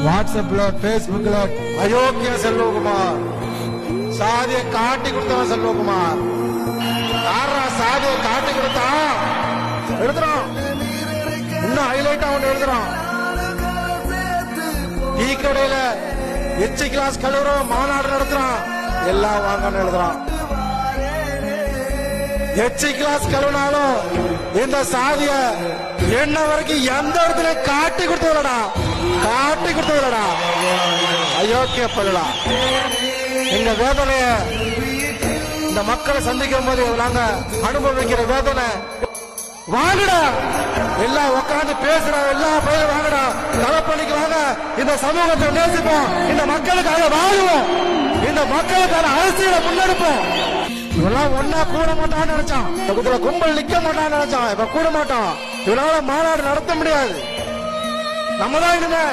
வாட்ஸ்அப்ல பேஸ்புக்ல அயோக்கிய செல்வகுமார் சாதியை காட்டி கொடுத்தவன் செல்வகுமார் யாரா சாதியை காட்டி கொடுத்தா எழுதுறான். இன்னும் ஹைலைட்டா ஒண்ணு எழுதுறான். டீ கடையில எச்சி கிளாஸ் கழுவுறோம் மாநாடு நடத்துறான். எல்லாம் வாங்கன்னு எழுதுறான். எச்சி கிளாஸ் கழுவினாலும் இந்த சாதிய என்ன வரைக்கும் எந்த இடத்துல காட்டி கொடுத்தவளடா, காட்டி கொடுத்தவளடா அயோக்கிய பல்லடா. எங்க வேதனைய இந்த மக்களை சந்திக்கும் போது நாங்க அனுபவிக்கிற வேதனை வாங்கடா. எல்லாம் உட்காந்து பேசுற எல்லா பயிரும் வாங்கடா. தலப்பணிக்கு வாங்க. இந்த சமூகத்தை நேசிப்போம். இந்த மக்களுக்காக வாழுவோம். இந்த மக்களுக்கான அரசியலை முன்னெடுப்போம். இவெல்லாம் ஒன்னா கூட மாட்டான்னு நினைச்சான். இதுல கும்பல் நிக்க மாட்டான்னு நினைச்சான். இப்ப கூட மாட்டான். இவனால மாநாடு நடத்த முடியாது. நம்ம தான் இனிமே